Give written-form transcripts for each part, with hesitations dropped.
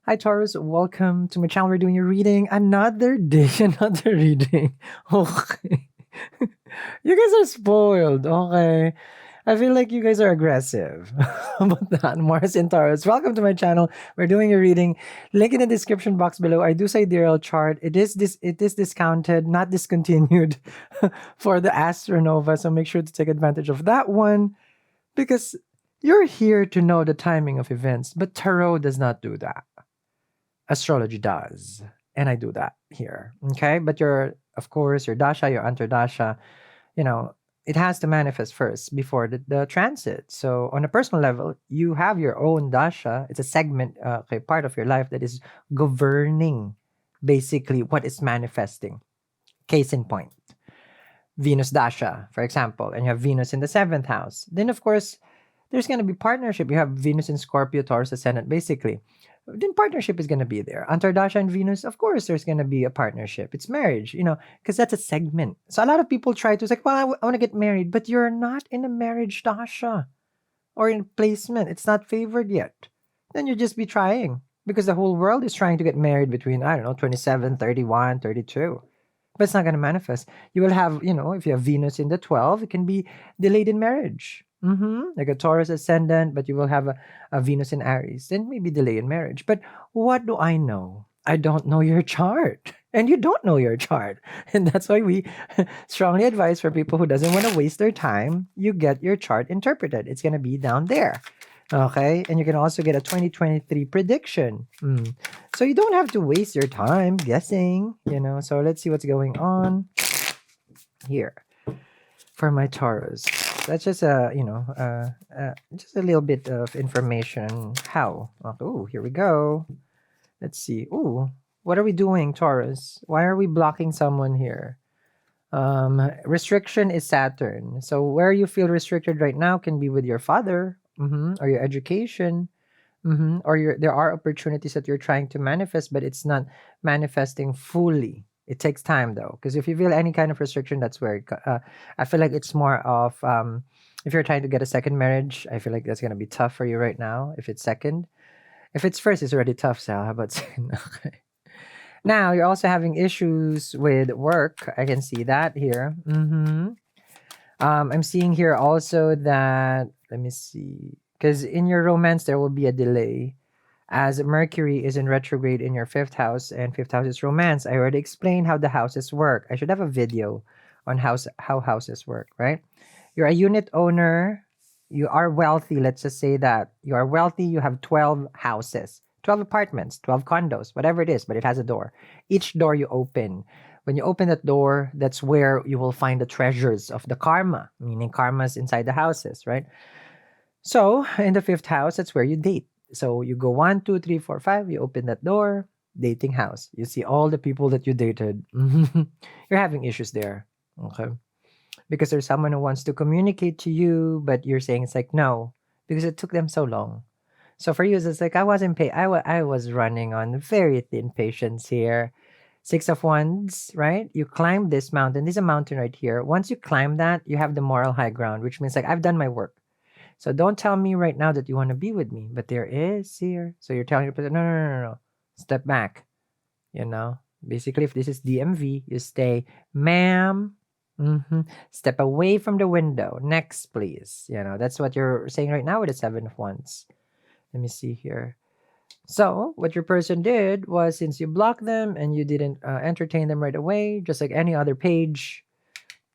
Hi, Taurus. Welcome to my channel. We're doing a reading. Another day, another reading. Okay. You guys are spoiled. Okay. I feel like you guys are aggressive. How about that? Mars and Taurus. Welcome to my channel. We're doing a reading. Link in the description box below. I do sidereal chart. It is discounted, not discontinued for the Astronova. So make sure to take advantage of that one because you're here to know the timing of events, but tarot does not do that. Astrology does. And I do that here. Okay. But of course, your dasha, your antardasha, you know, it has to manifest first before the transit. So, on a personal level, you have your own dasha. It's a segment, okay, part of your life that is governing basically what is manifesting. Case in point, Venus dasha, for example, and you have Venus in the seventh house. Then, of course, there's going to be partnership. You have Venus in Scorpio, Taurus ascendant, basically. Then partnership is going to be there. Antardasha and Venus, of course, there's going to be a partnership. It's marriage, because that's a segment. So a lot of people try to say, well, I want to get married, but you're not in a marriage dasha or in placement. It's not favored yet. Then you just be trying because the whole world is trying to get married between, I don't know, 27, 31, 32. But it's not going to manifest. You will have, if you have Venus in the 12, it can be delayed in marriage. Like a Taurus ascendant, but you will have a Venus in Aries, then maybe delay in marriage. But what do I know? I don't know your chart. And you don't know your chart. And that's why we strongly advise for people who doesn't want to waste their time, you get your chart interpreted. It's going to be down there. Okay? And you can also get a 2023 prediction. So you don't have to waste your time guessing, So let's see what's going on here for my Taurus. That's just just a little bit of information. How? Oh, here we go. Let's see. Oh, what are we doing, Taurus? Why are we blocking someone here? Restriction is Saturn. So where you feel restricted right now can be with your father, or your education, or there are opportunities that you're trying to manifest, but it's not manifesting fully. It takes time though, because if you feel any kind of restriction, that's where I feel like it's more of if you're trying to get a second marriage, I feel like that's gonna be tough for you right now. If it's second, if it's first, it's already tough. Sal, how about second? Okay. Now you're also having issues with work. I can see that here. I'm seeing here also that let me see, because in your romance there will be a delay as Mercury is in retrograde in your fifth house, and fifth house is romance. I already explained how the houses work. I should have a video on how houses work, right? You're a unit owner. You are wealthy. Let's just say that you are wealthy. You have 12 houses, 12 apartments, 12 condos, whatever it is, but it has a door. Each door you open. When you open that door, that's where you will find the treasures of the karma, meaning karma's inside the houses, right? So in the fifth house, that's where you date. So you go 1, 2, 3, 4, 5. You open that door, dating house. You see all the people that you dated. You're having issues there, okay? Because there's someone who wants to communicate to you, but you're saying it's like no, because it took them so long. So for you, it's like I wasn't pay. I was running on very thin patience here. Six of Wands, right? You climb this mountain. There's a mountain right here. Once you climb that, you have the moral high ground, which means like I've done my work. So don't tell me right now that you want to be with me, but there is here. So you're telling your person, no, no, no, no, no. Step back. You know, basically, if this is DMV, you stay, ma'am. Step away from the window. Next, please. That's what you're saying right now with the Seven of Wands. Let me see here. So, what your person did was since you blocked them and you didn't entertain them right away, just like any other page,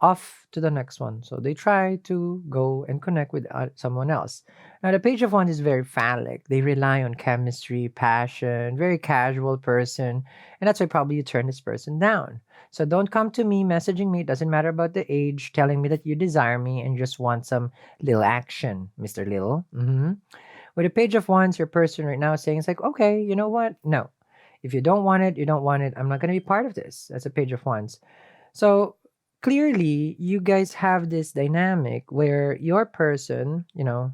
off to the next one. So they try to go and connect with someone else. Now, the Page of Wands is very phallic. They rely on chemistry, passion, very casual person. And that's why probably you turn this person down. So don't come to me messaging me. It doesn't matter about the age, telling me that you desire me and just want some little action, Mr. Little. With a Page of Wands, your person right now is saying, it's like, okay, you know what? No. If you don't want it, you don't want it. I'm not going to be part of this. That's a Page of Wands. So clearly, you guys have this dynamic where your person,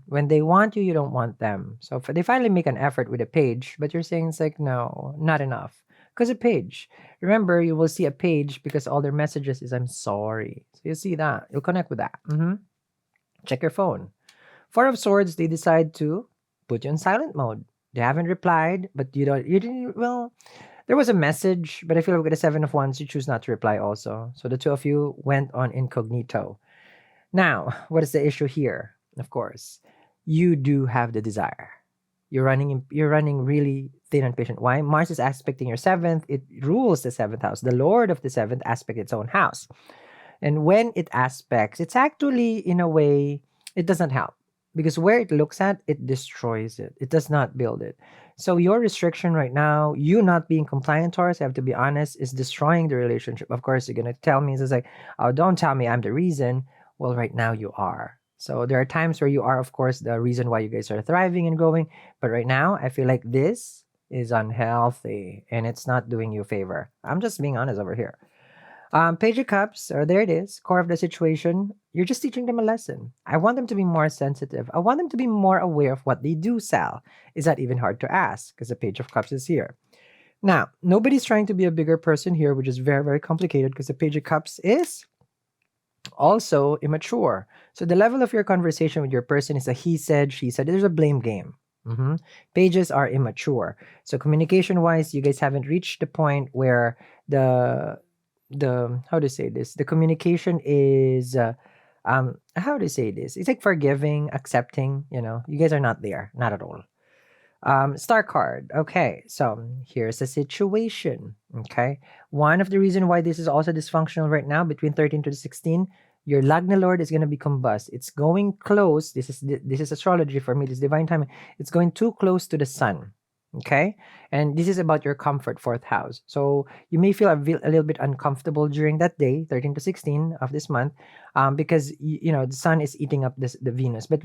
when they want you, you don't want them. So they finally make an effort with a page, but you're saying it's like, no, not enough. Because a page, remember, you will see a page because all their messages is, I'm sorry. So you see that. You'll connect with that. Check your phone. Four of Swords, they decide to put you in silent mode. They haven't replied, but you didn't, well, there was a message, but I feel like with the Seven of Wands, you choose not to reply also. So the two of you went on incognito. Now, what is the issue here? Of course, you do have the desire. You're running really thin and patient. Why? Mars is aspecting your seventh. It rules the seventh house. The Lord of the seventh aspect its own house. And when it aspects, it's actually, in a way, it doesn't help. Because where it looks at, it destroys it. It does not build it. So your restriction right now, you not being compliant, Taurus, I have to be honest, is destroying the relationship. Of course, you're gonna tell me, it's like, oh, don't tell me I'm the reason. Well, right now you are. So there are times where you are, of course, the reason why you guys are thriving and growing. But right now, I feel like this is unhealthy and it's not doing you a favor. I'm just being honest over here. Page of Cups, or there it is, core of the situation. You're just teaching them a lesson. I want them to be more sensitive. I want them to be more aware of what they do sell. Is that even hard to ask? Because the Page of Cups is here. Now, nobody's trying to be a bigger person here, which is very, very complicated because the Page of Cups is also immature. So the level of your conversation with your person is a he said, she said. There's a blame game. Pages are immature. So communication wise, you guys haven't reached the point where the how to say this, the communication is how to say this, it's like forgiving, accepting, you guys are not there, not at all. Star card. Okay, so here's the situation. Okay, one of the reason why this is also dysfunctional right now between 13 to 16, your Lagna Lord is going to be combust. It's going close. This is astrology for me. This divine timing. It's going too close to the sun. Okay, and this is about your comfort, fourth house. So you may feel a little bit uncomfortable during that day, 13 to 16 of this month, because the sun is eating up the Venus, but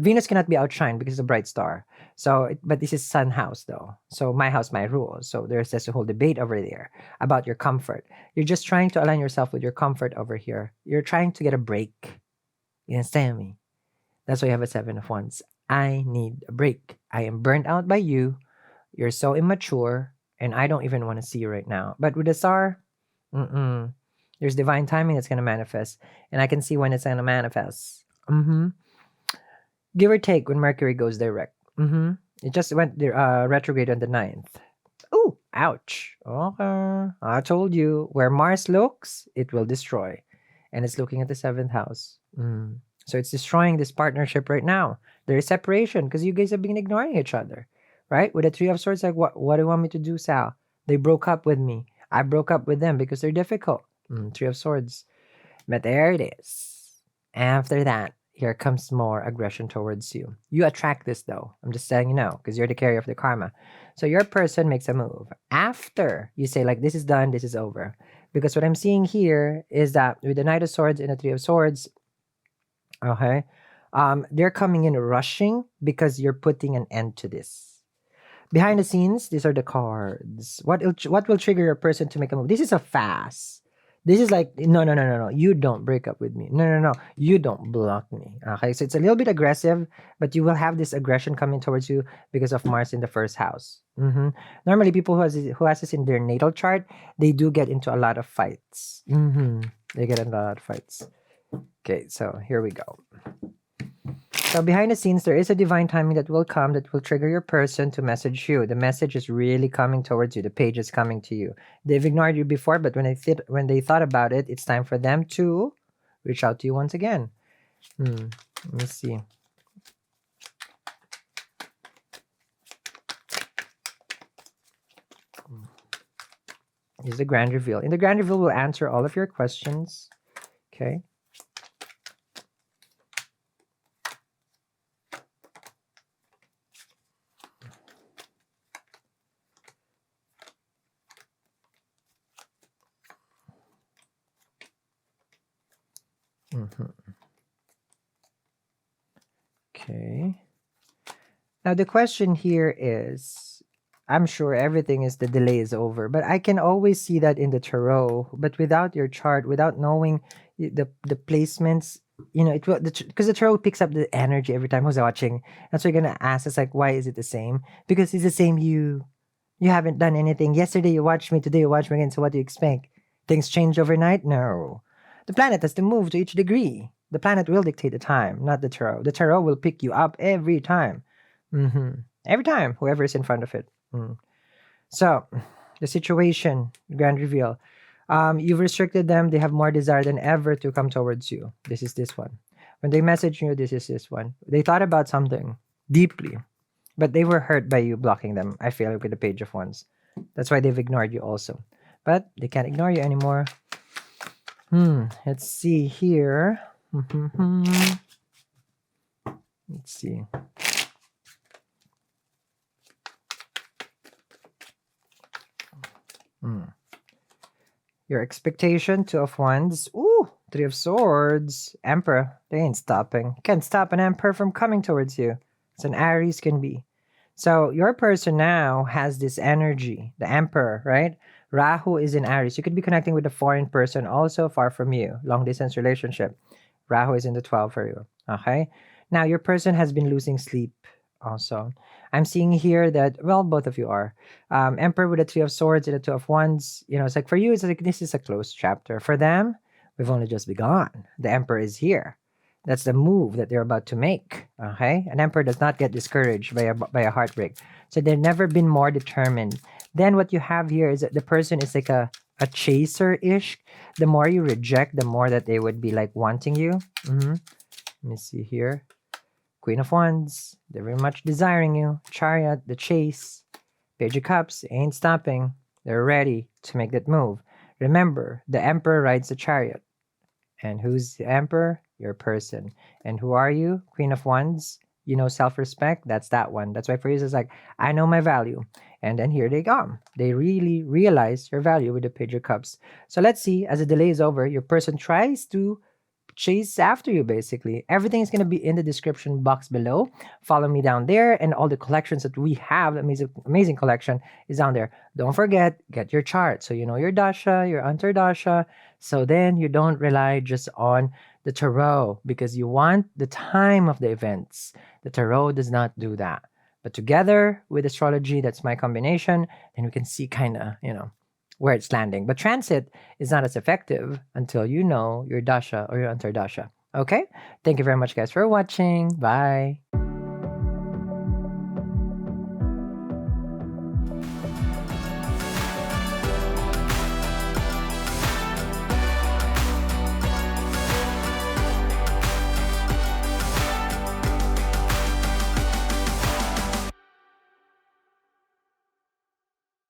Venus cannot be outshined because it's a bright star. So, but this is sun house though. So my house, my rules. So there's just a whole debate over there about your comfort. You're just trying to align yourself with your comfort over here. You're trying to get a break. You understand me? That's why you have a Seven of Wands. I need a break. I am burnt out by you. You're so immature, and I don't even want to see you right now. But with the star, there's divine timing that's going to manifest, and I can see when it's going to manifest. Give or take when Mercury goes direct. It just went retrograde on the 9th. Oh, ouch. Okay. I told you, where Mars looks, it will destroy. And it's looking at the 7th house. So it's destroying this partnership right now. There is separation because you guys have been ignoring each other, right? With the Three of Swords, like, what do you want me to do, Sal? They broke up with me. I broke up with them because they're difficult. Three of Swords. But there it is. After that, here comes more aggression towards you. You attract this, though. I'm just telling you now because you're the carrier of the karma. So your person makes a move. After you say, like, this is done, this is over. Because what I'm seeing here is that with the Knight of Swords and the Three of Swords, okay, they're coming in rushing because you're putting an end to this. Behind the scenes, these are the cards. What will trigger your person to make a move? This is a fast. This is like, no. You don't break up with me. No. You don't block me. Okay, so it's a little bit aggressive, but you will have this aggression coming towards you because of Mars in the first house. Normally, people who has this in their natal chart, they do get into a lot of fights. They get into a lot of fights. Okay, so here we go. So behind the scenes, there is a divine timing that will come that will trigger your person to message you. The message is really coming towards you. The page is coming to you. They've ignored you before, but when they thought about it, it's time for them to reach out to you once again. Let me see. Here's the grand reveal. In the grand reveal, we'll answer all of your questions. Okay. Okay. Now the question here is, I'm sure everything is the delay is over, but I can always see that in the tarot. But without your chart, without knowing the placements, it will, because the tarot picks up the energy every time who's watching. That's why you're gonna ask. It's like, why is it the same? Because it's the same you. You haven't done anything. Yesterday you watched me. Today you watch me again. So what do you expect? Things change overnight? No. The planet has to move to each degree. The planet will dictate the time, not the tarot. The tarot will pick you up every time. Every time, whoever is in front of it. So, the situation, grand reveal. You've restricted them. They have more desire than ever to come towards you. This is this one. When they message you, this is this one. They thought about something deeply, but they were hurt by you blocking them. I feel like with the Page of Wands. That's why they've ignored you also. But they can't ignore you anymore. Let's see here. Let's see. Your expectation, Two of Wands. Ooh, Three of Swords. Emperor. They ain't stopping. Can't stop an Emperor from coming towards you. It's an Aries can be. So your person now has this energy, the Emperor, right? Rahu is in Aries. You could be connecting with a foreign person also far from you. Long distance relationship. Rahu is in the 12 for you. Okay? Now your person has been losing sleep also. I'm seeing here that, well, both of you are. Emperor with a Three of Swords and a Two of Wands. It's like for you, it's like this is a closed chapter. For them, we've only just begun. The Emperor is here. That's the move that they're about to make. Okay? An Emperor does not get discouraged by a heartbreak. So they've never been more determined. Then what you have here is that the person is like a chaser-ish. The more you reject, the more that they would be like wanting you. Let me see here. Queen of Wands, they're very much desiring you. Chariot, the chase. Page of Cups, ain't stopping. They're ready to make that move. Remember, the Emperor rides the chariot. And who's the Emperor? Your person. And who are you? Queen of Wands. Self-respect. That's that one. That's why for you, it's like, I know my value. And then here they come. They really realize your value with the Page of Cups. So let's see, as the delay is over, your person tries to chase after you basically. Everything is going to be in the description box below. Follow me down there, and all the collections that we have, amazing collection, is down there. Don't forget, get your chart so you know your dasha, your antardasha, so then you don't rely just on the tarot because you want the time of the events. The tarot does not do that. But together with astrology, that's my combination, then we can see kind of, where it's landing. But transit is not as effective until you know your dasha or your antardasha. Okay? Thank you very much, guys, for watching. Bye.